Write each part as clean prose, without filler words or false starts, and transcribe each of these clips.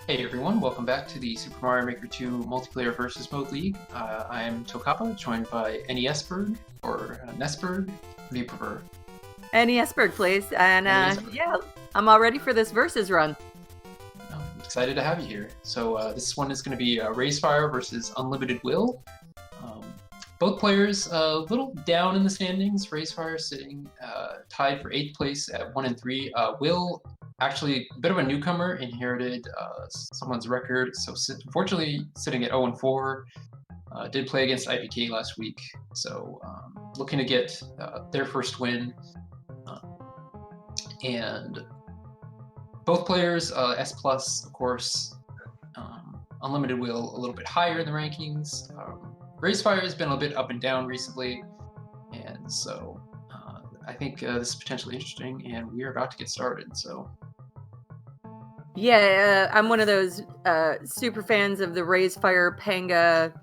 Hey everyone, welcome back to the Super Mario Maker 2 Multiplayer Versus Mode League. I am Tokapa, joined by NESberg, or Nesberg. What do you prefer? NESberg, please. And NESberg. yeah, I'm all ready for this versus run. I'm excited to have you here. So this one is going to be raysfire versus UnlimitedWill. Um, both players a little down in the standings. Raysfire sitting tied for 8th place at 1 and 3. Will, actually a bit of a newcomer, inherited someone's record, so unfortunately sitting at 0 and 4. Did play against IPK last week, so looking to get their first win. And both players, S plus, of course. UnlimitedWill a little bit higher in the rankings. Racefire has been a bit up and down recently, and so I think this is potentially interesting, and we are about to get started. So Yeah, I'm one of those super fans of the Raysfire Panga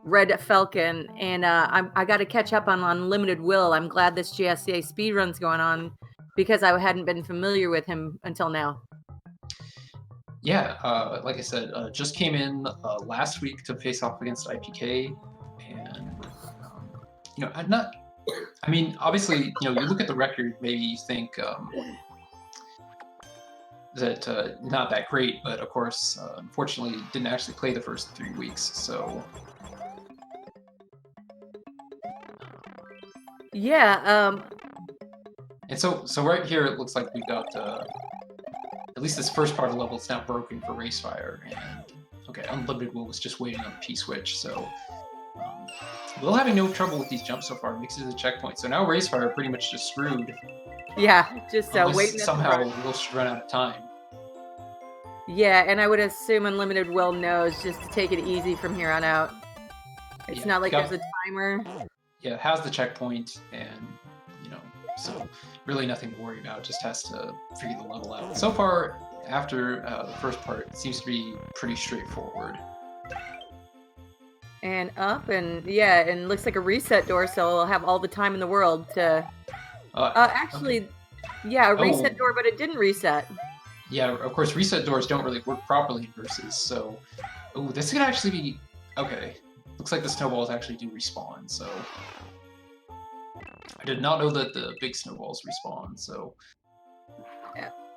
Red Falcon, and I got to catch up on UnlimitedWill. I'm glad this GSA speedrun's going on because I hadn't been familiar with him until now. yeah, like I said, just came in last week to face off against IPK, and I'm not. I mean, obviously, you look at the record, maybe you think that not that great, but of course, unfortunately, didn't actually play the first 3 weeks. So Yeah, and so right here, it looks like we've got at least this first part of the level is now broken for Racefire, and okay, UnlimitedWill was just waiting on the P switch. So Will having no trouble with these jumps so far, makes it a checkpoint. So now Racefire pretty much just screwed, yeah, just waiting unless at the somehow front. Will should run out of time. Yeah, and I would assume UnlimitedWill knows just to take it easy from here on out. It's Yeah, not like there's a timer. yeah, has the checkpoint, and so really nothing to worry about. Just has to figure the level out. So far, after the first part, it seems to be pretty straightforward. And up, and yeah, and looks like a reset door, so I'll have all the time in the world to actually Okay. yeah, a reset Oh, door, but it didn't reset. yeah, of course, reset doors don't really work properly in versus, so oh, this could actually be okay. Looks like the snowballs actually do respawn, so I did not know that the big snowballs respawn. So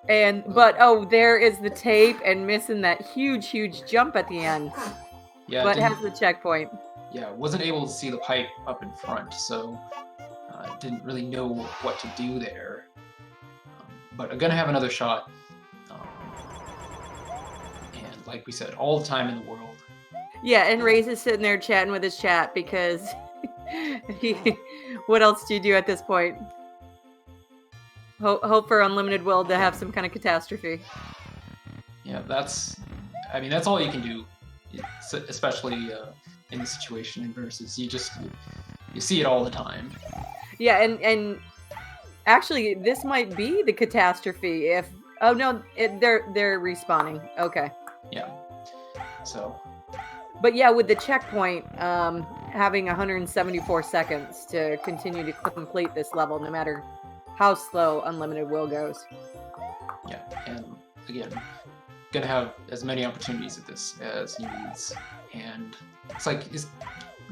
And but oh, there is the tape and missing that huge jump at the end. yeah, it But didn't. has the checkpoint. Yeah, wasn't able to see the pipe up in front, so didn't really know what to do there. But I'm gonna have another shot, and like we said, all the time in the world. Yeah, and Ray's is sitting there chatting with his chat because he, what else do you do at this point? Hope for UnlimitedWill to have some kind of catastrophe. Yeah, I mean, that's all you can do, especially in the situation in versus. You see it all the time. Yeah, and actually, this might be the catastrophe if. Oh no, they're respawning. Okay. Yeah. So But yeah, with the checkpoint, having 174 seconds to continue to complete this level, no matter how slow UnlimitedWill goes. yeah, and again, gonna have as many opportunities at this as he needs, and it's like he's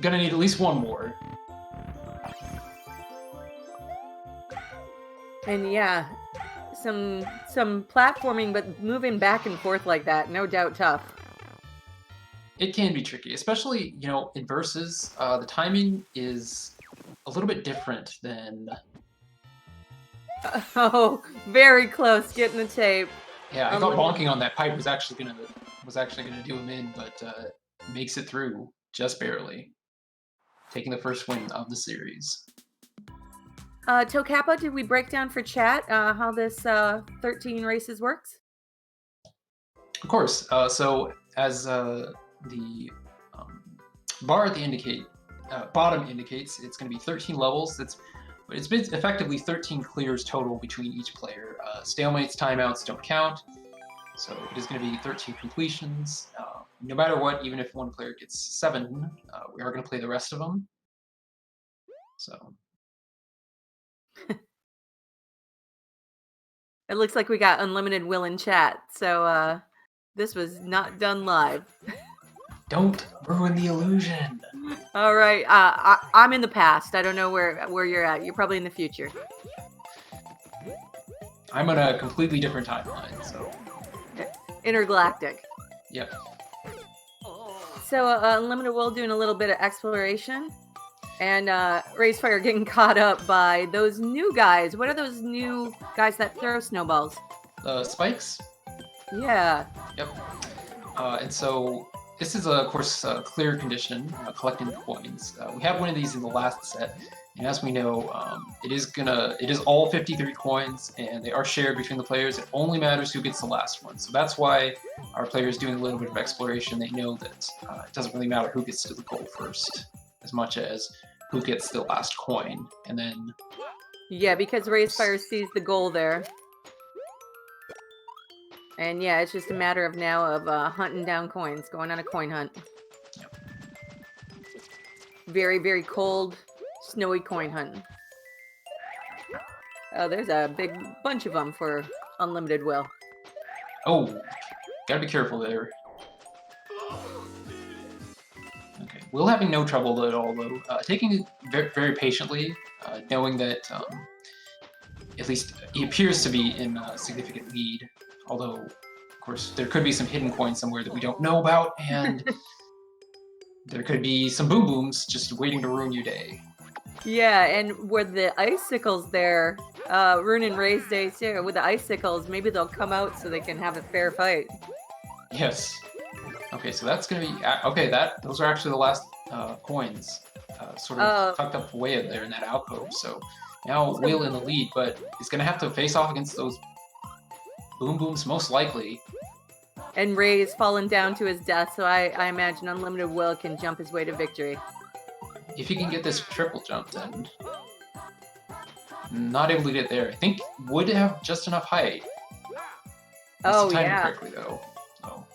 gonna need at least one more. And yeah, some platforming, but moving back and forth like that, no doubt tough. It can be tricky, especially in versus. The timing is a little bit different than. Oh, very close getting the tape. Yeah, I thought Unlimited. bonking on that pipe was actually gonna do him in, but makes it through just barely, taking the first win of the series. Tokappa, did we break down for chat how this 13 races works? Of course. So as the um, bar at the bottom indicates, it's going to be 13 levels. It's been effectively 13 clears total between each player. Stalemates, timeouts don't count, so it is going to be 13 completions. No matter what, even if one player gets 7, we are going to play the rest of them. So It looks like we got UnlimitedWill in chat. So This was not done live. Don't ruin the illusion. All right, I'm in the past. I don't know where you're at. You're probably in the future. I'm on a completely different timeline, so. Intergalactic. Yep. So UnlimitedWill doing a little bit of exploration, and raysfire getting caught up by those new guys. What are those new guys that throw snowballs? Spikes? Yeah. Yep. And so this is, of course, a clear condition, collecting coins. We have one of these in the last set, and as we know, it is all 53 coins, and they are shared between the players. It only matters who gets the last one. So that's why our players doing a little bit of exploration. They know that it doesn't really matter who gets to the goal first, as much as who gets the last coin, and then. Yeah, because raysfire sees the goal there. And yeah, it's just a matter of now of hunting down coins, going on a coin hunt. Yep. Very, very cold, snowy coin hunting. Oh, there's a big bunch of them for UnlimitedWill. Oh, gotta be careful there. Okay, Will having no trouble at all, though. Taking it very, very patiently, knowing that at least he appears to be in a significant lead. Although, of course, there could be some hidden coins somewhere that we don't know about, and there could be some boom booms just waiting to ruin your day. Yeah, and with the icicles there, ruining Ray's day too. With the icicles, maybe they'll come out so they can have a fair fight. Yes. Okay, so that's gonna be okay. Those are actually the last coins, sort of tucked up way up there in that alcove. So now Will in the lead, but he's gonna have to face off against those boom booms most likely. And Ray's fallen down to his death, so I imagine UnlimitedWill can jump his way to victory. If he can get this triple jump, then not able to get there. I think would have just enough height. Oh, time yeah. Correctly though, so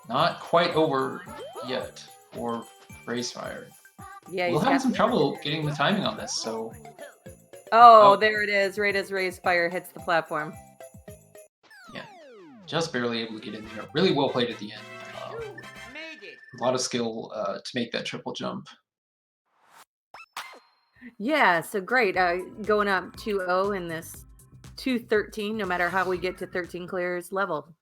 not quite over yet for raysfire. Yeah, We'll have some trouble getting the timing on this. So. Oh, there it is. Right as raysfire hits the platform. Yeah, just barely able to get in there. Really well played at the end. A lot of skill to make that triple jump. Yeah, so great. Going up 2-0 in this 2-13, no matter how we get to 13 clears level.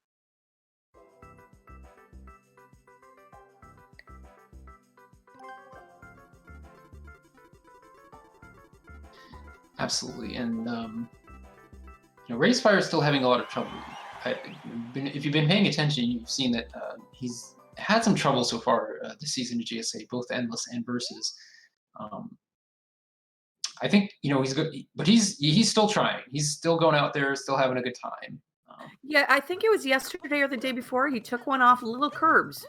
Absolutely, and raysfire is still having a lot of trouble. If you've been paying attention, you've seen that he's had some trouble so far this season of GSA, both endless and versus. I think he's good, but he's still trying. He's still going out there, still having a good time. Yeah, I think it was yesterday or the day before he took one off Little Curbs,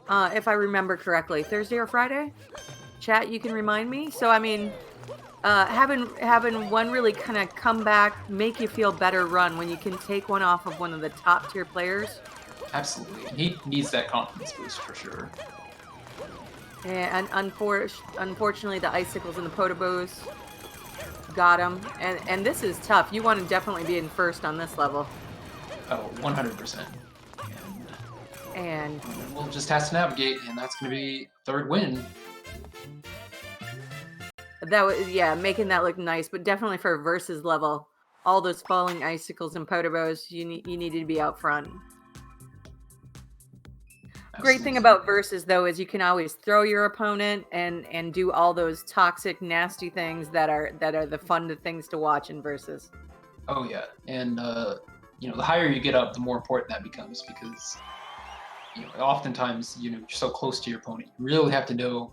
if I remember correctly. Thursday or Friday? Chat, you can remind me. So I mean, having one really kind of come back, make you feel better run when you can take one off of one of the top tier players. Absolutely, he needs that confidence boost for sure. And unfortunately, the icicles and the potobos got him. And this is tough. You want to definitely be in first on this level. Oh, 100%. And we'll just have to navigate, and that's going to be third win. That was, yeah, making that look nice, but definitely for a versus level, all those falling icicles and potobos, you needed to be out front. Great thing about versus though is you can always throw your opponent and do all those toxic, nasty things that are the fun things to watch in versus. Oh yeah, and the higher you get up, the more important that becomes, because oftentimes you're so close to your opponent, you really have to know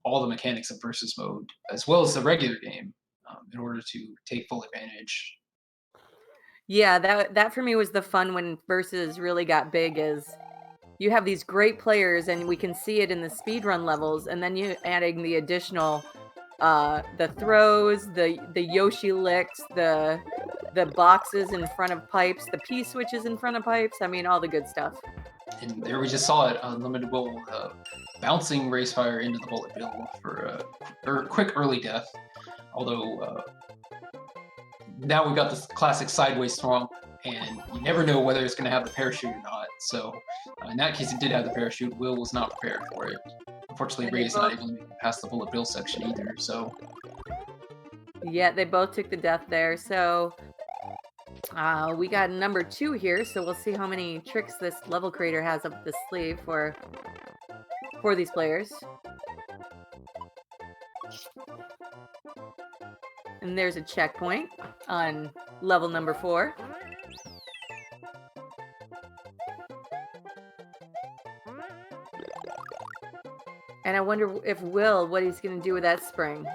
all the mechanics of versus mode as well as the regular game in order to take full advantage. Yeah, that for me was the fun when versus really got big. Is you have these great players, and we can see it in the speedrun levels, and then you adding the additional, the throws, the Yoshi licks, the boxes in front of pipes, the P switches in front of pipes. I mean, all the good stuff. And there we just saw it, UnlimitedWill bouncing raysfire into the bullet bill for a quick early death. Although now we've got this classic sideways thwomp, and you never know whether it's going to have the parachute or not. So in that case, it did have the parachute. Will was not prepared for it. Unfortunately, Ray's not able to make it past the bullet bill section either. So yeah, they both took the death there. So we got number 2 here. So we'll see how many tricks this level creator has up the sleeve for these players. And there's a checkpoint on level number 4. And I wonder if what he's going to do with that spring.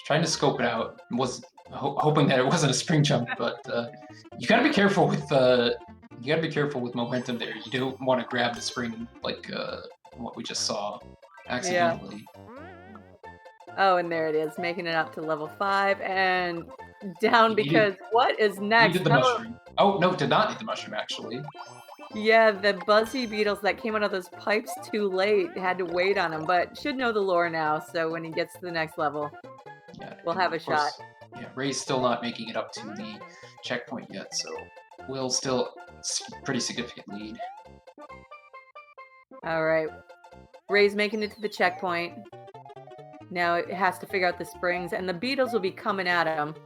he's trying to scope it out. Was hoping that it wasn't a spring jump, but you gotta be careful with momentum there. You don't want to grab the spring like what we just saw accidentally. Yeah. Oh, and there it is, making it up to level 5 and down because what is next? Needed the mushroom. Oh no, did not need the mushroom actually. Yeah, the buzzy beetles that came out of those pipes too late had to wait on him, but should know the lore now. So when he gets to the next level, we'll have a shot. Yeah, Ray's still not making it up to the checkpoint yet, so Will still pretty significant lead. All right, Ray's making it to the checkpoint. Now it has to figure out the springs, and the beetles will be coming at him.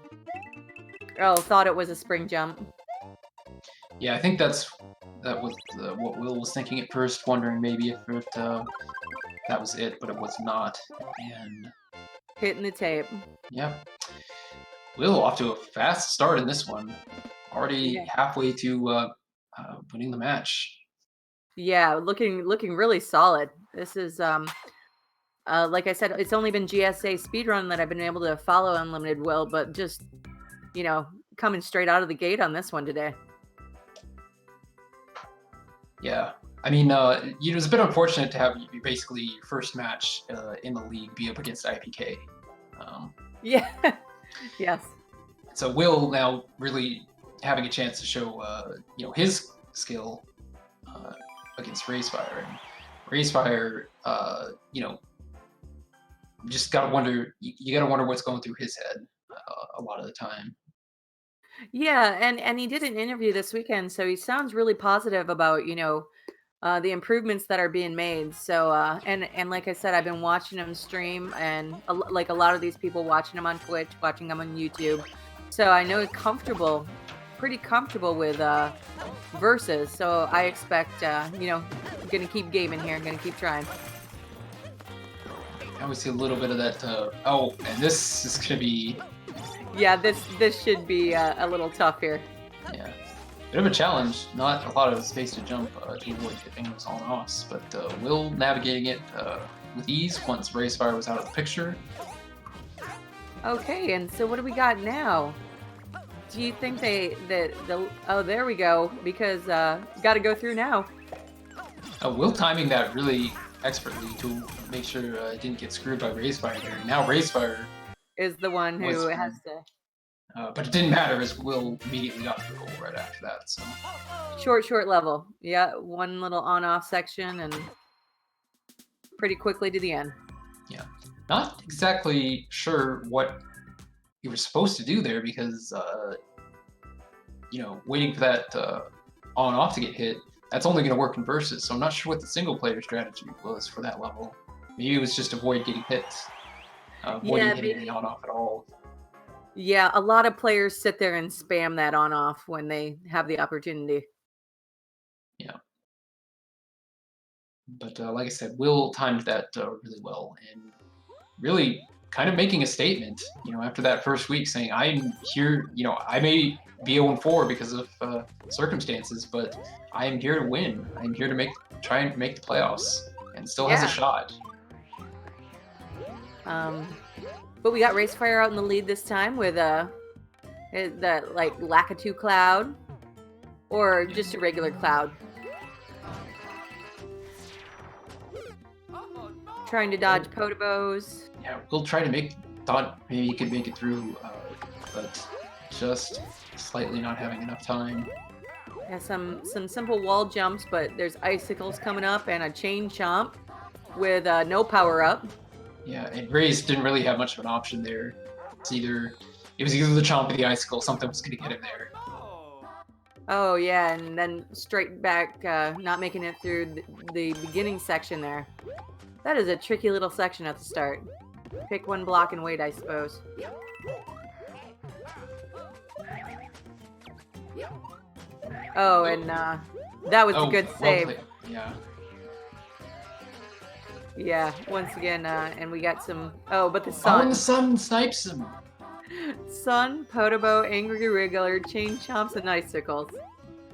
Oh, thought it was a spring jump. Yeah, I think that was what Will was thinking at first, wondering maybe if that was it, but it was not. And hitting the tape. Yep. Will off to a fast start in this one. Already halfway to winning the match. Yeah, looking really solid. This is like I said, it's only been GSA Speedrun that I've been able to follow UnlimitedWill, but just coming straight out of the gate on this one today. Yeah, I mean, it was a bit unfortunate to have basically your first match in the league be up against IPK. Yeah. Yes. So Will now really having a chance to show his skill against raysfire, and raysfire, just gotta wonder. You gotta wonder what's going through his head a lot of the time. Yeah, and he did an interview this weekend, so he sounds really positive about the improvements that are being made. So and like I said, I've been watching him stream, and like a lot of these people watching him on Twitch, watching him on YouTube. So I know he's pretty comfortable with verses. So I expect gonna keep gaming here. I'm gonna keep trying. I would see a little bit of that. Oh, and this is gonna be. Yeah, this should be a little tough here. Yeah, bit of a challenge. Not a lot of space to jump to avoid hitting those on-offs, but Will navigating it with ease once raysfire was out of the picture. Okay, and so what do we got now? Do you think oh, there we go, because got to go through now. Will timing that really expertly to make sure it didn't get screwed by raysfire there. Now raysfire is the one who has to. But it didn't matter as Will immediately got the goal right after that. So short level. Yeah, one little on-off section and pretty quickly to the end. Yeah, not exactly sure what you were supposed to do there because waiting for that on-off to get hit, that's only going to work in versus. So I'm not sure what the single player strategy was for that level. Maybe it was just avoid getting hit. Avoiding hitting the on-off at all. Yeah, a lot of players sit there and spam that on-off when they have the opportunity. Yeah. But like I said, Will timed that really well and really kind of making a statement, after that first week saying, I'm here, I may be 0-4 because of circumstances, but I am here to win. I'm here to try and make the playoffs and still has a shot. But we got raysfire out in the lead this time with the Lakitu cloud or just a regular cloud. Trying to dodge potobos. Yeah, we'll try to thought maybe he could make it through, but just slightly not having enough time. Yeah, some simple wall jumps, but there's icicles coming up and a chain chomp with no power up. Yeah, and Rays didn't really have much of an option there. It's either It was either the chomp or the icicle. Something was going to get him there. Oh yeah, and then straight back, not making it through the beginning section there. That is a tricky little section at the start. Pick one block and wait, I suppose. Oh, and that was a good save. Well, yeah. Yeah, once again, and we got some... Oh, but the Oh, sun. and the sun snipes him. Sun, Podobo, Angry Wriggler, Chain Chomps, and Icicles.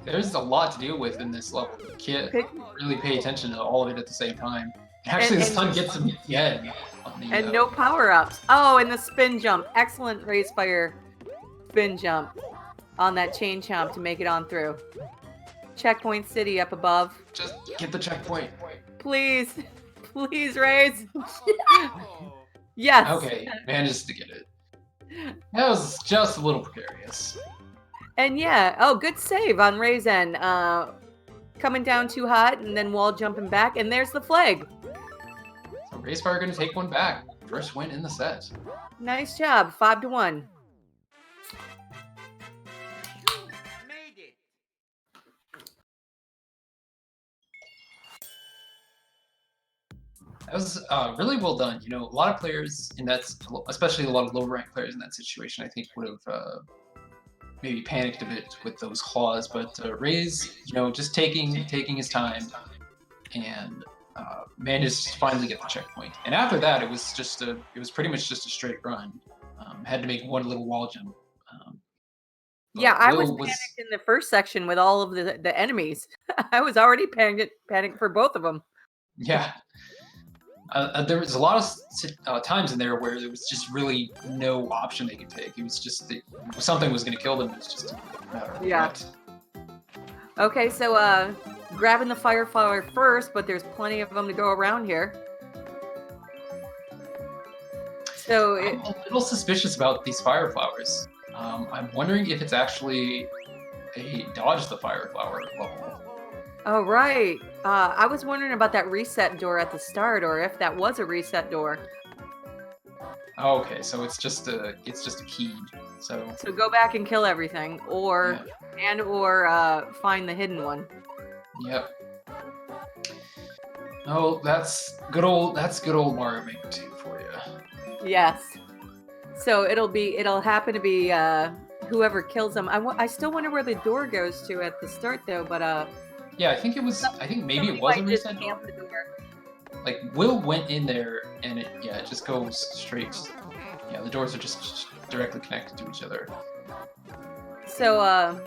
There's a lot to deal with in this level. You can't really pay attention to all of it at the same time. Actually, the sun gets him dead. And no power-ups. Oh, and the spin jump. Excellent raysfire spin jump on that Chain Chomp to make it on through. Checkpoint City up above. Just get the checkpoint. Please. Please, Rays. Yes. Okay, manages to get it. That was just a little precarious. And yeah, oh, good save on Ray's end. Coming down too hot and then wall jumping back, and there's the flag. So raysfire going to take one back. First win in the set. Nice job, 5-1. That was really well done. You know, a lot of players in that, especially a lot of low-ranked players in that situation, I think would have maybe panicked a bit with those claws. But Ray's, you know, just taking his time and managed to finally get the checkpoint. And after that, it was pretty much just a straight run. Had to make one little wall jump. Yeah, I was panicked in the first section with all of the enemies. I was already panicked for both of them. Yeah. There was a lot of times in there where there was just really no option they could take. It was just something was going to kill them. It was just a matter of what. Okay, so grabbing the fire flower first, but there's plenty of them to go around here. So I'm a little suspicious about these fire flowers. I'm wondering if it's actually a dodge the fire flower level. Oh, right. I was wondering about that reset door at the start, or if that was a reset door. Okay, so it's just a key. So go back and kill everything, or find the hidden one. Yep. Oh, that's good old Mario Maker 2 for you. Yes. So it'll happen to be whoever kills them. I still wonder where the door goes to at the start though, but yeah, I think maybe it was a reset door. Like Will went in there and it just goes straight. Yeah, the doors are just directly connected to each other. So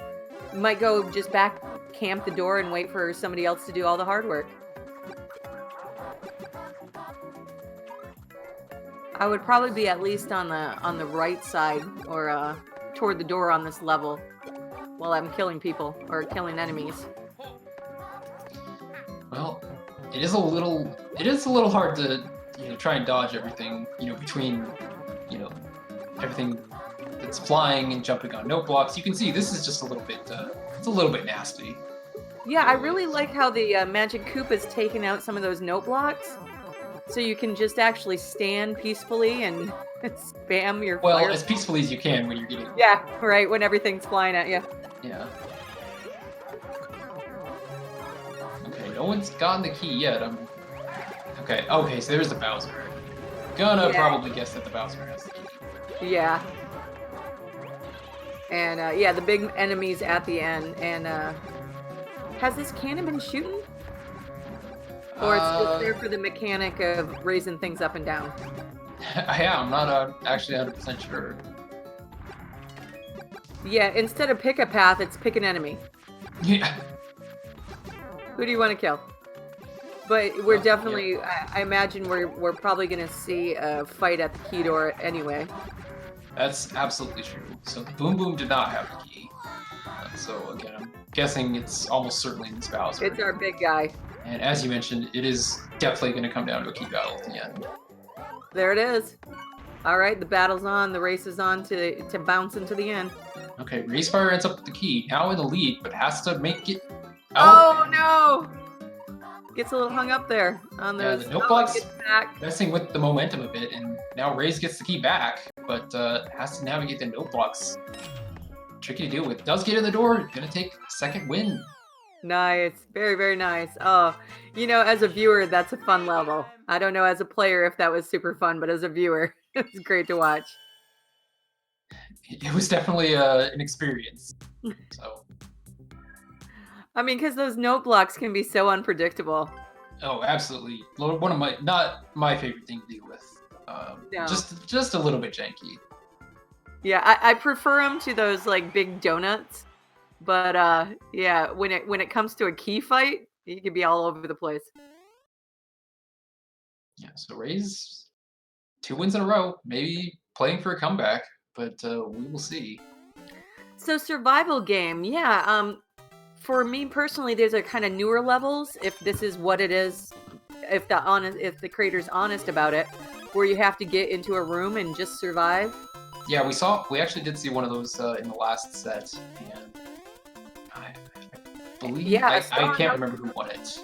might go just back camp the door and wait for somebody else to do all the hard work. I would probably be at least on the right side or toward the door on this level while I'm killing people or killing enemies. Well, it is a little hard to try and dodge everything between everything that's flying and jumping on note blocks. You can see this is just a little bit it's a little bit nasty. Yeah, I really like how the Magic Koopa's taken out some of those note blocks. So you can just actually stand peacefully and spam your fire. As peacefully as you can when you're getting... Yeah, right, when everything's flying at you. Yeah. Okay, no one's gotten the key yet. Okay, so there's the Bowser. Gonna probably guess that the Bowser has the key. Yeah. And, the big enemies at the end. And, has this cannon been shooting? Or it's just there for the mechanic of raising things up and down? Yeah, I'm not actually 100% sure. Yeah, instead of pick a path, it's pick an enemy. Yeah. Who do you want to kill? But we're definitely, I imagine we're probably going to see a fight at the key door anyway. That's absolutely true. So Boom Boom did not have the key. So again, I'm guessing it's almost certainly this Bowser. It's our big guy. And as you mentioned, it is definitely going to come down to a key battle at the end. There it is. All right, the battle's on. The race is on to bounce into the end. Okay, raysfire ends up with the key. Now in the lead, but has to make it out. Oh, no! Gets a little hung up there on those. The note blocks messing with the momentum a bit, and now Rays gets the key back. but has to navigate the note blocks. Tricky to deal with. Does get in the door. Gonna take second win. Nice. Very, very nice. Oh, as a viewer, that's a fun level. I don't know as a player if that was super fun, but as a viewer, it's great to watch. It was definitely an experience. So. I mean, because those note blocks can be so unpredictable. Oh, absolutely. One of not my favorite thing to deal with. No. Just a little bit janky. Yeah, I prefer them to those like big donuts, but yeah, when it comes to a key fight, you can be all over the place. Yeah, so Rays 2 wins in a row, maybe playing for a comeback, but we will see. So survival game, yeah. For me personally, there's a kind of newer levels. If this is what it is, if the creator's honest about it, where you have to get into a room and just survive. Yeah, we actually did see one of those in the last set, and I believe I can't remember who won it.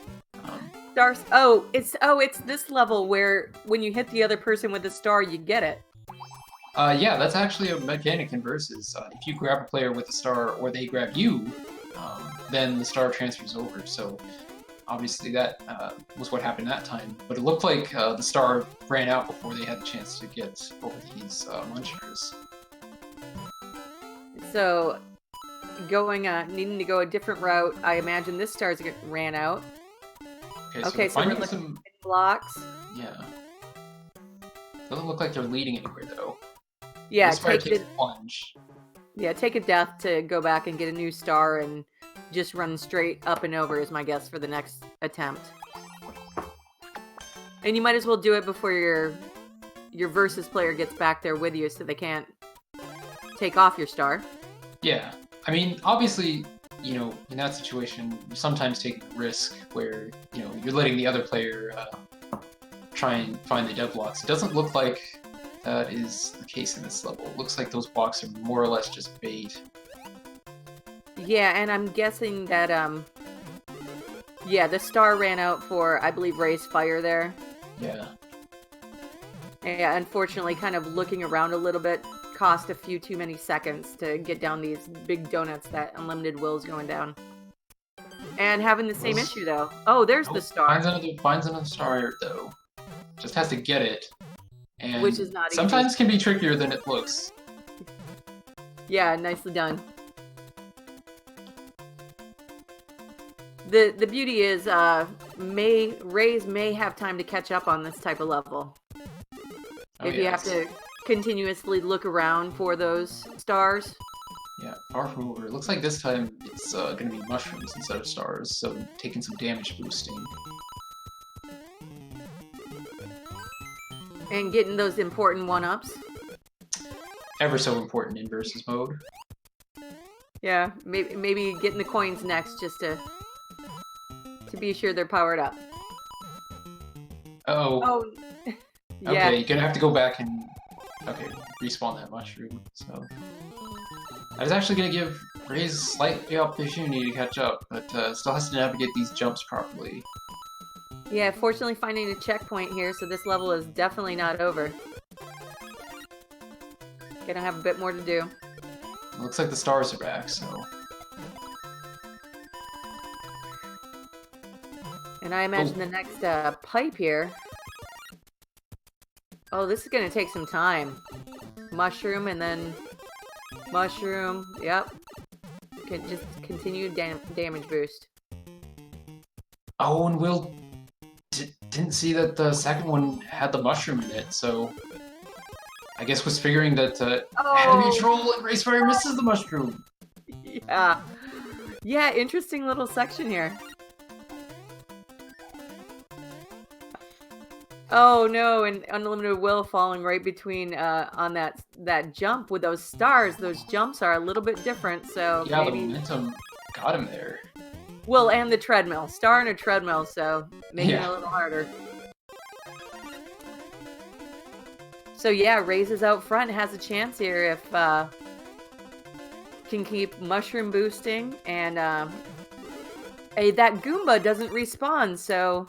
Stars. It's this level where when you hit the other person with a star, you get it. Yeah, that's actually a mechanic in Versus. If you grab a player with a star, or they grab you, then the star transfers over. So obviously that was what happened that time. But it looked like the star ran out before they had a chance to get over these munchers. So needing to go a different route. I imagine this star's ran out. Okay, so we're looking at blocks. Yeah. Doesn't look like they're leading anywhere though. Yeah, take a plunge. Yeah, take a death to go back and get a new star and just run straight up and over is my guess for the next attempt. And you might as well do it before your versus player gets back there with you so they can't take off your star. Yeah. I mean, obviously, in that situation, you're sometimes taking a risk where, you're letting the other player try and find the dead blocks. It doesn't look like that is the case in this level. It looks like those blocks are more or less just bait. Yeah, and I'm guessing that, the star ran out for, I believe, raysfire there. Yeah. Yeah, unfortunately, kind of looking around a little bit cost a few too many seconds to get down these big donuts that UnlimitedWill is going down. And having the same issue, though. Oh, there's the star. Finds another star, though. Just has to get it. And which is not sometimes easy. Can be trickier than it looks. Yeah, nicely done. The beauty is Rays may have time to catch up on this type of level. If you have to continuously look around for those stars. Yeah, far from over. It looks like this time it's going to be mushrooms instead of stars, so taking some damage boosting. And getting those important one-ups. Ever so important in versus mode. Yeah, maybe getting the coins next just to be sure they're powered up. Oh. Yeah. Okay, you're gonna have to go back and respawn that mushroom. So I was actually gonna give Rays slightly opportunity to catch up, but still has to navigate these jumps properly. Yeah, fortunately finding a checkpoint here, so this level is definitely not over. Gonna have a bit more to do. It looks like the stars are back, so. And I imagine the next pipe here. Oh, this is gonna take some time. Mushroom and then mushroom. Yep. Just continue damage boost. Oh, and Will didn't see that the second one had the mushroom in it, so I guess was figuring that had to be a troll and raysfire misses the mushroom. Yeah. Yeah, interesting little section here. Oh no, and UnlimitedWill falling right between on that jump with those stars. Those jumps are a little bit different, so yeah, maybe... the momentum got him there. Well, and the treadmill. Star and a treadmill, so making it a little harder. So yeah, Rays is out front, has a chance here if can keep mushroom boosting, and that Goomba doesn't respawn, so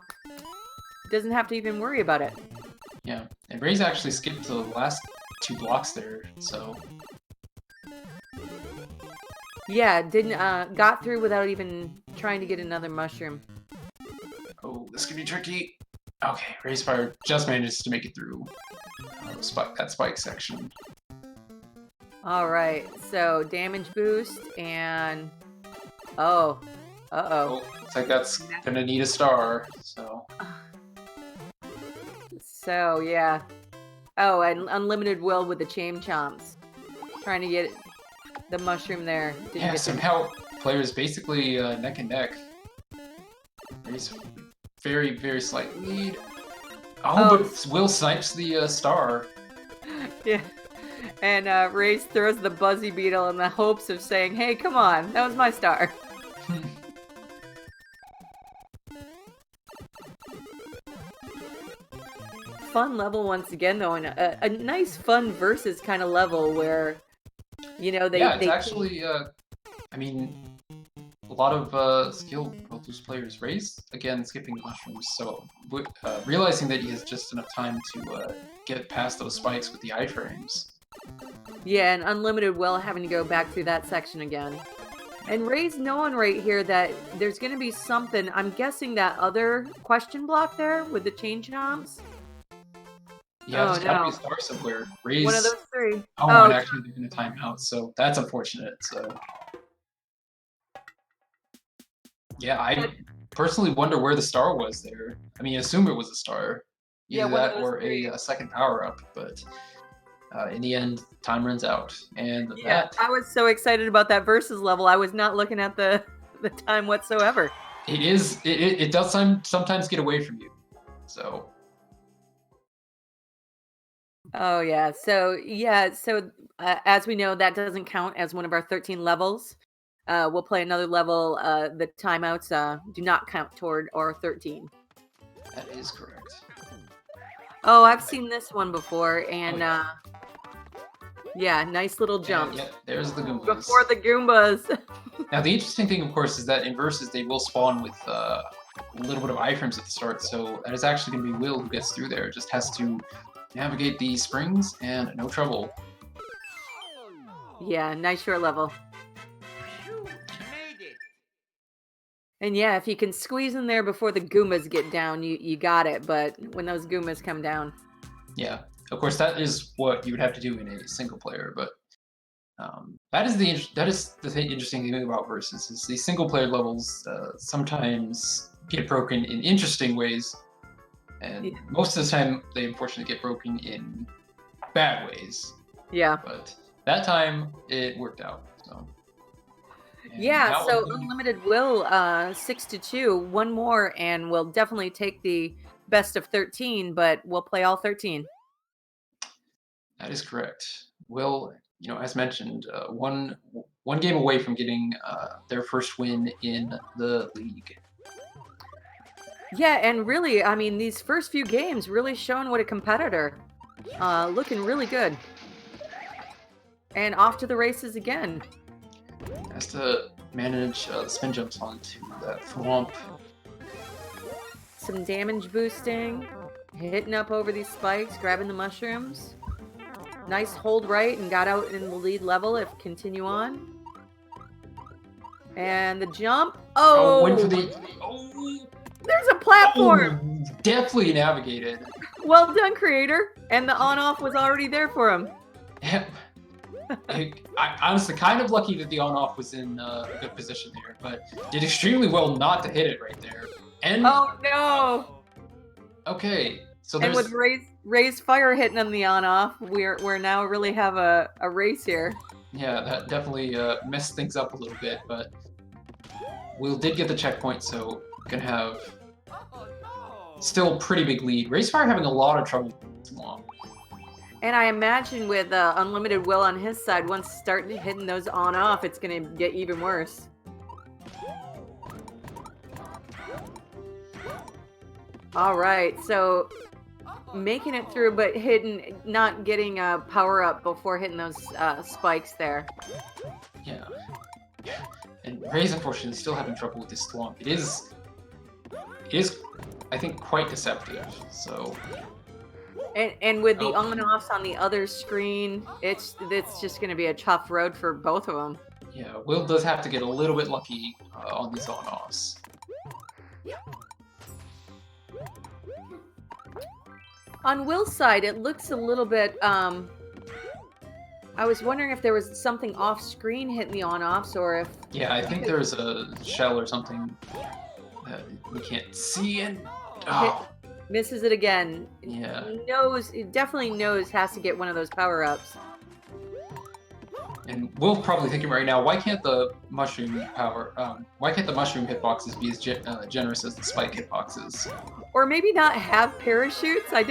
doesn't have to even worry about it. Yeah, and Rays actually skipped to the last 2 blocks there, so... Yeah, didn't got through without even trying to get another mushroom. Oh, this could be tricky. Okay, raysfire just manages to make it through that spike section. All right, so damage boost and oh, Oh, looks like that's gonna need a star. So yeah. Oh, and UnlimitedWill with the chain chomps, trying to get the mushroom there. Yeah, somehow players basically neck and neck. There's very, very slight lead. Oh, but Will snipes the star. Yeah. And Rays throws the Buzzy Beetle in the hopes of saying, hey, come on, that was my star. Fun level once again, though, and a nice fun versus kind of level where, you know, it's actually, I mean, a lot of skill both those players. Rays, again, skipping the mushrooms, so realizing that he has just enough time to get past those spikes with the iframes. Yeah, and UnlimitedWill having to go back through that section again. And Ray's knowing right here that there's going to be something. I'm guessing that other question block there with the chain chomps. Yeah, there's gotta be a star somewhere. Rays... One of those 3. Oh, and actually they're gonna time out, so that's unfortunate. So yeah, I personally wonder where the star was there. I mean, I assume it was a star. Either that or a second power-up, but in the end, time runs out. And I was so excited about that versus level, I was not looking at the time whatsoever. It does sometimes get away from you, so... Oh, yeah. So as we know, that doesn't count as one of our 13 levels. We'll play another level. The timeouts do not count toward our 13. That is correct. Oh, I've seen this one before, and yeah, nice little jump. Yeah, there's the Goombas. Before the Goombas. Now, the interesting thing, of course, is that in versus, they will spawn with a little bit of iframes at the start, so that is actually going to be Will who gets through there. Just has to navigate the springs and no trouble. Yeah, nice short level. And yeah, if you can squeeze in there before the Goombas get down, you got it. But when those Goombas come down, yeah, of course that is what you would have to do in a single player. But that is the interesting thing about versus is the single player levels sometimes get broken in interesting ways. And most of the time, they unfortunately get broken in bad ways. Yeah. But that time, it worked out. So. Yeah. So UnlimitedWill 6-2, one more, and we'll definitely take the best of 13. But we'll play all 13. That is correct. Will, as mentioned, one game away from getting their first win in the league. Yeah, and really, I mean, these first few games really showing what a competitor. Looking really good. And off to the races again. Has to manage the spin jumps onto that thwomp. Some damage boosting. Hitting up over these spikes, grabbing the mushrooms. Nice hold right and got out in the lead level if continue on. And the jump. Oh! Went for the... Oh! There's a platform! Oh, definitely navigated. Well done, creator. And the on-off was already there for him. Yep. I honestly kind of lucky that the on-off was in a good position there, but did extremely well not to hit it right there. And oh no! Okay, so there's... And with raysfire hitting on the on-off, we're now really have a race here. Yeah, that definitely messed things up a little bit, but Will did get the checkpoint, so gonna have still pretty big lead. Raysfire having a lot of trouble long. And I imagine with UnlimitedWill on his side, once starting hitting those on-off, it's gonna get even worse. All right, so making it through, but not getting a power up before hitting those spikes there. Yeah. And Ray's unfortunately still having trouble with this thwomp. It is, I think, quite deceptive. So And with the Oh. on-offs on the other screen, it's just going to be a tough road for both of them. Yeah, Will does have to get a little bit lucky on these on-offs. On Will's side, it looks a little bit. I was wondering if there was something off-screen hitting the on-offs, or if. Yeah, I think there's a shell or something that we can't see, and oh, Misses it again. yeah. It definitely has to get one of those power-ups. And Will's probably thinking right now, why can't the mushroom hitboxes be as generous as the spike hitboxes? Or maybe not have parachutes. I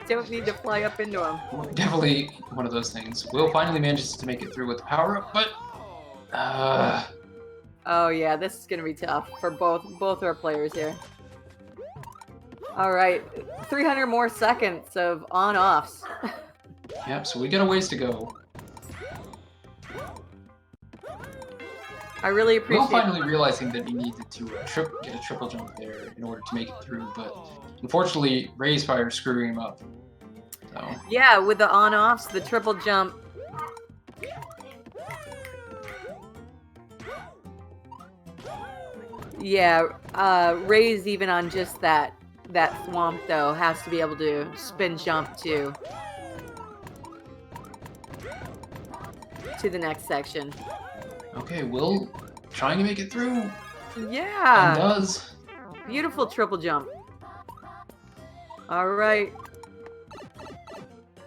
don't need to fly up into them. Definitely one of those things. Will finally manages to make it through with the power up, but oh yeah, this is gonna be tough for both our players here. All right, 300 more seconds of on-offs. Yep. So we got a ways to go. I really appreciate. Will finally realizing that he needed to get a triple jump there in order to make it through, but unfortunately, raysfire is screwing him up. So. Yeah, with the on-offs, the triple jump. Yeah, Ray's even on just that swamp though has to be able to spin jump to the next section. Okay, Will trying to make it through. Yeah. And does. Beautiful triple jump. All right.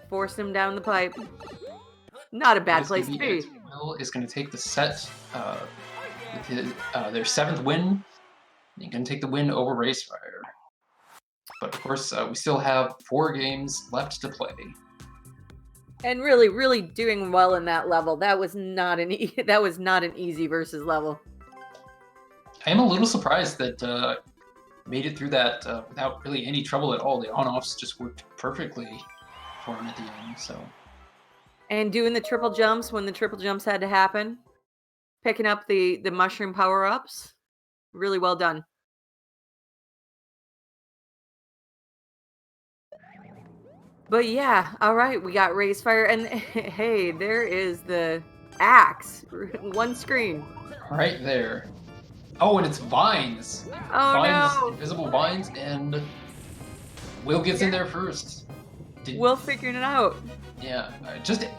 Force him down the pipe. Not a bad place to be. Will is going to take the set with their 7th win. He's going to take the win over raysfire. But of course, we still have 4 games left to play. And really, really doing well in that level. That was not an easy versus level. I am a little surprised that made it through that without really any trouble at all. The on-offs just worked perfectly for him at the end. So. And doing the triple jumps when the triple jumps had to happen, picking up the mushroom power-ups, really well done. But yeah, all right, we got raysfire, and hey, there is the axe, one screen. Right there. Oh, and it's vines. Oh Vines, no! invisible vines, and Will gets in there first. Will figuring it out. Yeah,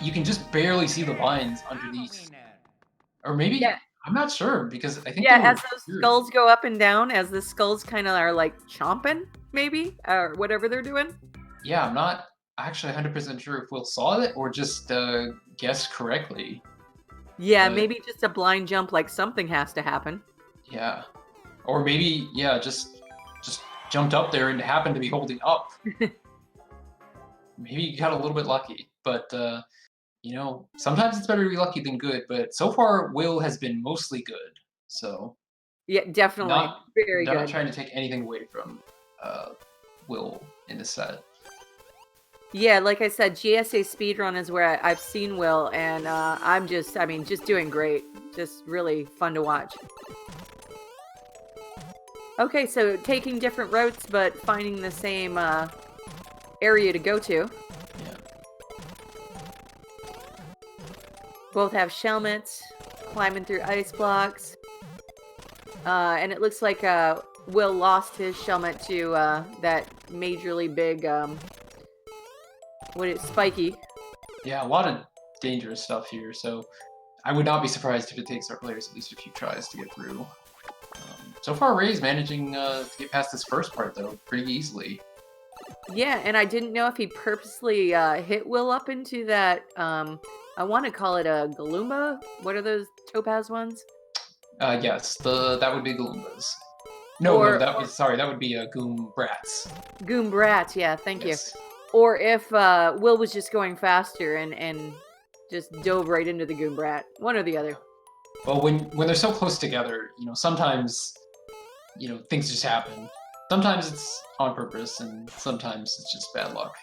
you can just barely see the vines underneath. Or maybe, yeah. I'm not sure, because I think as those skulls go up and down, as the skulls kind of are like chomping, maybe, or whatever they're doing. Yeah, I'm not actually 100% sure if Will saw it or just guessed correctly. Yeah, maybe just a blind jump, like something has to happen. Yeah. Or maybe, yeah, just jumped up there and happened to be holding up. Maybe you got a little bit lucky, but you know, sometimes it's better to be lucky than good. But so far, Will has been mostly good. So yeah, definitely very good. Not trying to take anything away from Will in this set. Yeah, like I said, GSA Speedrun is where I've seen Will, and just doing great. Just really fun to watch. Okay, so taking different routes, but finding the same area to go to. Yeah. Both have shelmets, climbing through ice blocks. And it looks like Will lost his shelmet to that majorly big... spiky. Yeah, a lot of dangerous stuff here, so I would not be surprised if it takes our players at least a few tries to get through. So far, Ray's managing to get past this first part, though, pretty easily. Yeah, and I didn't know if he purposely hit Will up into that, I want to call it a Galumba? What are those topaz ones? Yes, that would be Galoombas. No, that would be Goom Brats. Goom Brats, yeah, thank you. Or if Will was just going faster and just dove right into the Goom Brat. One or the other. Well, when they're so close together, you know, sometimes, you know, things just happen. Sometimes it's on purpose, and sometimes it's just bad luck.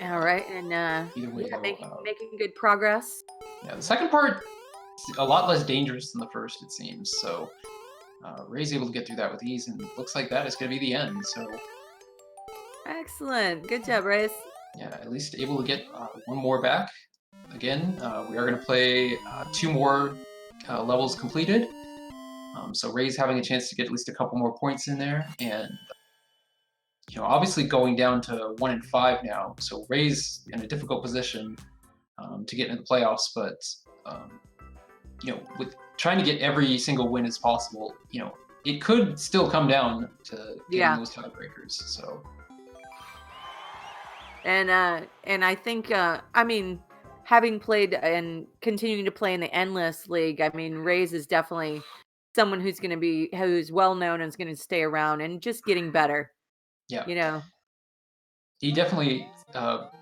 All right, and either way, making good progress. Yeah, the second part is a lot less dangerous than the first, it seems. So Ray's able to get through that with ease, and it looks like that is going to be the end. So Excellent. Good job, Race. Yeah, at least able to get one more back. Again, we are going to play 2 more levels completed. So Ray's having a chance to get at least a couple more points in there, and obviously going down to 1 and 5 now. So Ray's in a difficult position to get into the playoffs, but with trying to get every single win as possible, it could still come down to getting those tiebreakers. So. And I think I mean, having played and continuing to play in the Endless League, I mean, Rays is definitely someone who's well known and is going to stay around and just getting better. Yeah. He definitely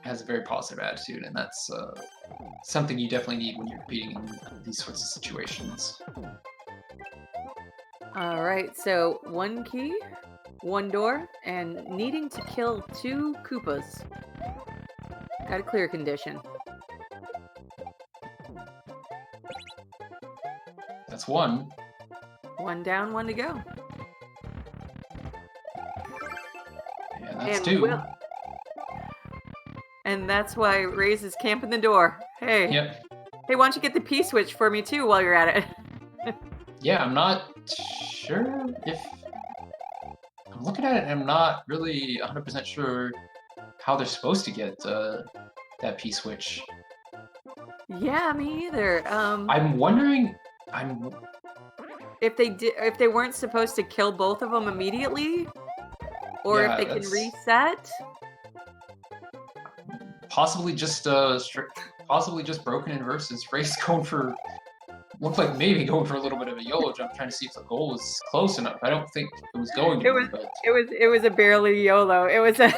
has a very positive attitude, and that's something you definitely need when you're competing in these sorts of situations. All right, so 1 key, 1 door, and needing to kill 2 Koopas. Got a clear condition. That's 1. 1 down, 1 to go. And that's 2. And that's why Rays is camping the door. Hey. Yep. Hey, why don't you get the P-switch for me too while you're at it? Yeah, I'm not sure if... I'm looking at it and I'm not really 100% sure how they're supposed to get that P-switch. Yeah, me either. I'm wondering... If they weren't supposed to kill both of them immediately, or if they can reset. Possibly just broken in versus Race going for, looked like maybe going for a little bit of a YOLO jump, trying to see if the goal was close enough. I don't think it was going to be, but it was a barely YOLO. It was a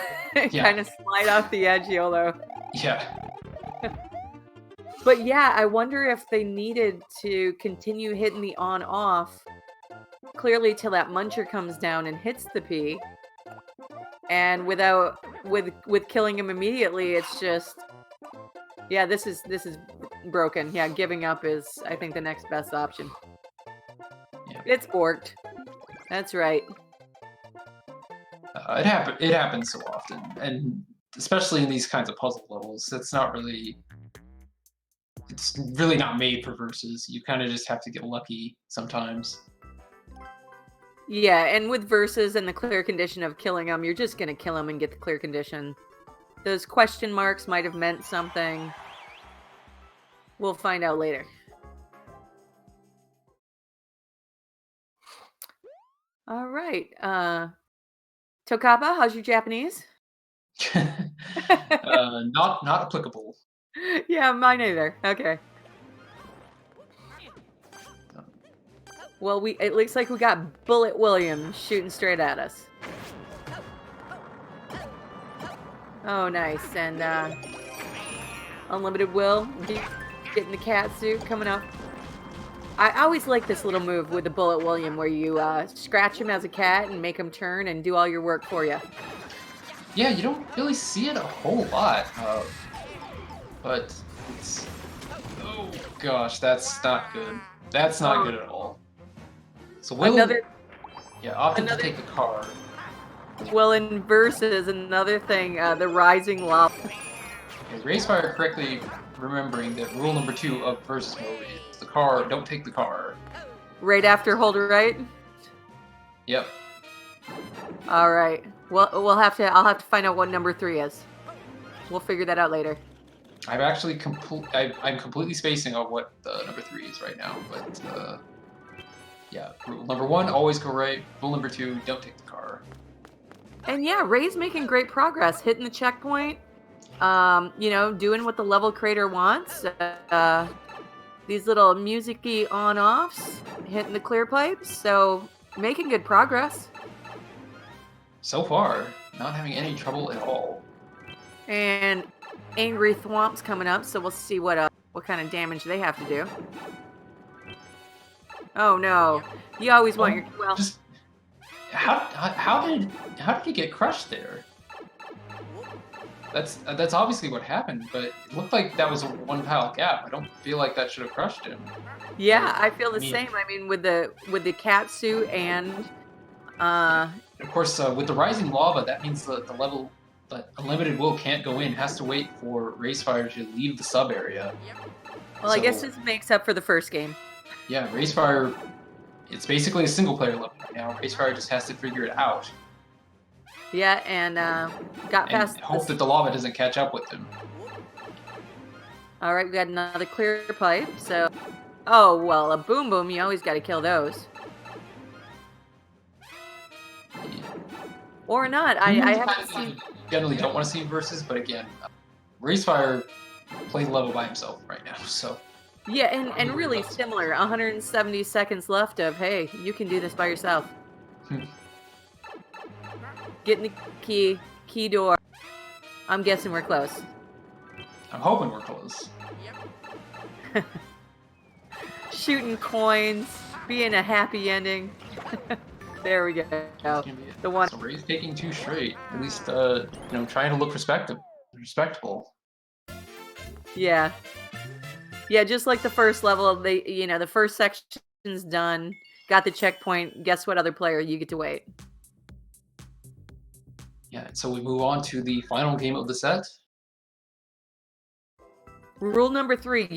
kind of slide off the edge YOLO. Yeah. But yeah, I wonder if they needed to continue hitting the on-off clearly till that muncher comes down and hits the P. And with killing him immediately, it's just, yeah, this is broken. Yeah, giving up is, I think, the next best option. Yeah. It's borked. That's right. It happens so often, and especially in these kinds of puzzle levels, it's really not made for versus. You kind of just have to get lucky sometimes. Yeah, and with versus and the clear condition of killing them, you're just going to kill them and get the clear condition. Those question marks might have meant something. We'll find out later. All right. Tokapa, how's your Japanese? Not applicable. Yeah, mine either. Okay. Well, it looks like we got Bullet Williams shooting straight at us. Oh, nice. And UnlimitedWill getting the cat suit coming up. I always like this little move with the Bullet William where you scratch him as a cat and make him turn and do all your work for you. Yeah, you don't really see it a whole lot. But it's... Oh, gosh, that's not good. That's not good at all. So Will opted to take the car. Well, in versus, another thing, the rising lava. Okay, raysfire correctly remembering that rule number 2 of versus mode is the car, don't take the car. Right after hold right? Yep. All right. Well, I'll have to find out what number 3 is. We'll figure that out later. I'm actually I'm completely spacing on what the number 3 is right now, but yeah, rule number 1, always go right. Rule number 2, don't take the car. And yeah, Ray's making great progress, hitting the checkpoint, doing what the level creator wants. These little music-y on-offs, hitting the clear pipes, so making good progress. So far, not having any trouble at all. And Angry Thwomp's coming up, so we'll see what kind of damage they have to do. Oh no! You always want your Just how did he get crushed there? That's obviously what happened, but it looked like that was a 1 pile gap. I don't feel like that should have crushed him. Yeah, I feel the same. I mean, with the catsuit and of course with the rising lava, that means the level but UnlimitedWill can't go in, has to wait for raysfire to leave the sub area. Well, I guess this makes up for the first game. Yeah, raysfire, it's basically a single player level right now. Raysfire just has to figure it out. Yeah, and got past. And hope that the lava doesn't catch up with him. All right, we got another clear pipe. So, oh well, a boom boom. You always got to kill those. Or not. I haven't seen. Generally don't want to see versus, but again, raysfire plays level by himself right now, so. Yeah, and really similar. 170 seconds left of, hey, you can do this by yourself. Getting the key door. I'm guessing we're close. I'm hoping we're close. Shooting coins, being a happy ending. There we go. The one. So Ray's taking 2 straight. At least, you know, trying to look respectable. Yeah. Yeah, just like the first level, the first section's done. Got the checkpoint. Guess what, other player? You get to wait. Yeah, so we move on to the final game of the set. Rule number 3,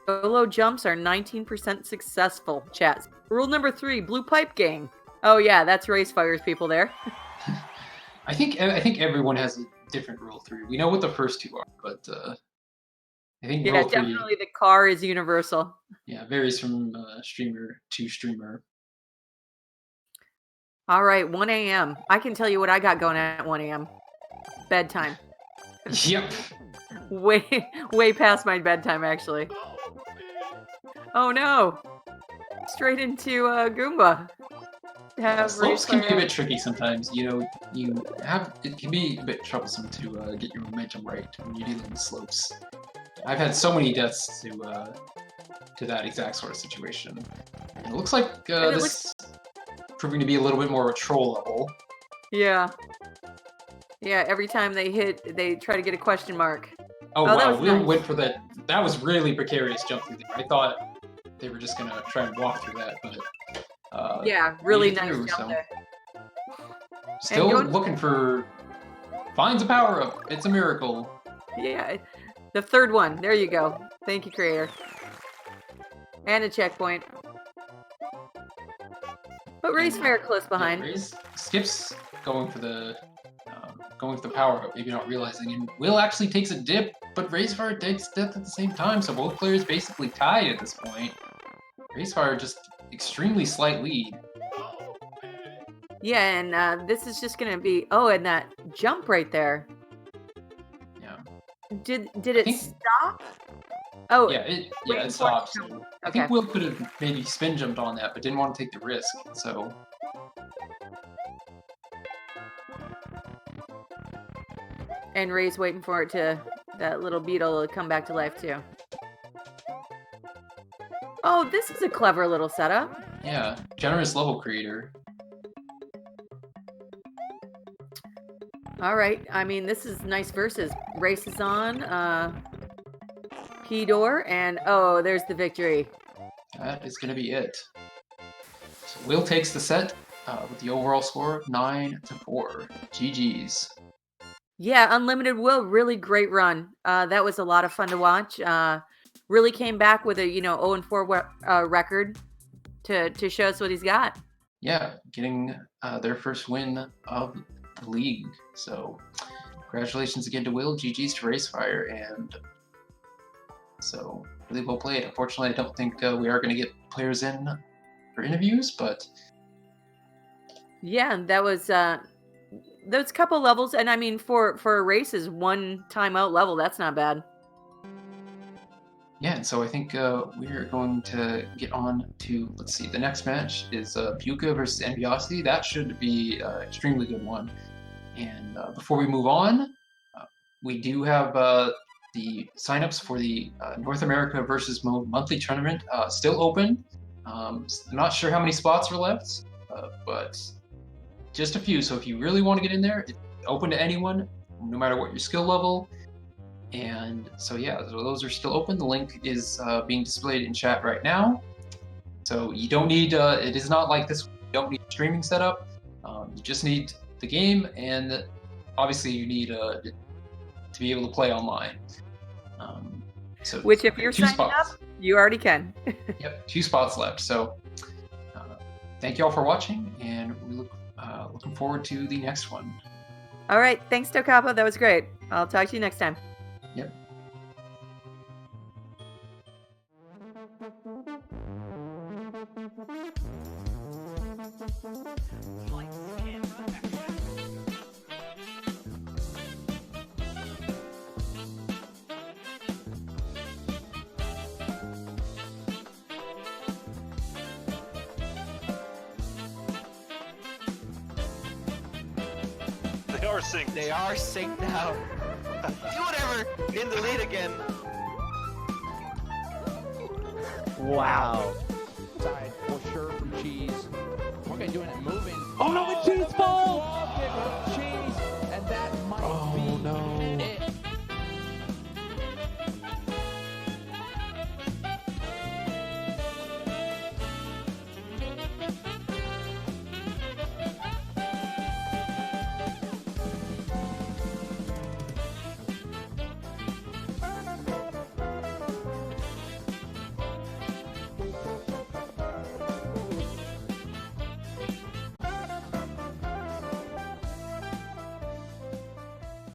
YOLO jumps are 19% successful, chat. Rule number 3, blue pipe gang. Oh yeah, that's racefire's people there. I think everyone has a different rule 3. We know what the first 2 are, but I think rule 3, definitely the car is universal. Yeah, varies from streamer to streamer. All right, 1 a.m. I can tell you what I got going at 1 a.m. Bedtime. Yep. Way past my bedtime, actually. Oh no! Straight into Goomba. Slopes can be a bit tricky sometimes. You know, it can be a bit troublesome to get your momentum right when you're dealing with slopes. I've had so many deaths to that exact sort of situation. And it looks like this proving to be a little bit more of a troll level. Yeah. Yeah, every time they try to get a question mark. Oh wow, Will went for that. That was really precarious jump through there. I thought they were just gonna try and walk through that, but yeah, really nice jump there. Still looking for finds a power up. It's a miracle. Yeah, the third one. There you go. Thank you, creator. And a checkpoint. But raysfire close behind. Yeah, Rays skips going for the power up, maybe not realizing, and Will actually takes a dip, but raysfire takes death at the same time, so both players basically tied at this point. Raysfire just extremely slight lead. Yeah, and this is just gonna be and that jump right there. Yeah. Did it stop? Oh yeah, it stopped. So I think Will could have maybe spin jumped on that, but didn't want to take the risk. So and Ray's waiting for it that little beetle to come back to life too. Oh, this is a clever little setup. Yeah, generous level creator. All right, I mean, this is nice versus. Race is on, key door, and there's the victory. That is going to be it. So Will takes the set with the overall score of 9-4. GG's. Yeah, UnlimitedWill, really great run. That was a lot of fun to watch. Really came back with a 0-4 record to show us what he's got. Yeah, getting their first win of the league. So congratulations again to Will. GG's to raysfire, and so really well played. Unfortunately, I don't think we are going to get players in for interviews, but yeah, that was those couple levels, and I mean for a races 1 timeout level, that's not bad. Yeah, and so I think we're going to get on to, let's see, the next match is Puka versus Enviosity. That should be an extremely good one. And before we move on, we do have the signups for the North America versus Mode monthly tournament still open. I'm not sure how many spots are left, but just a few. So if you really want to get in there, it's open to anyone, no matter what your skill level. And so yeah, so those are still open. The link is being displayed in chat right now. So you don't need, it is not like this, you don't need streaming setup. You just need the game and obviously you need to be able to play online. So Which, if you're signing up, you already can. Yep, 2 spots left. So thank you all for watching, and we looking forward to the next one. All right, thanks, Tocapa. That was great. I'll talk to you next time. Yep. They are synced. They are synced now. Do whatever. In the lead again. Wow. Side for sure from Cheese. Okay, doing it.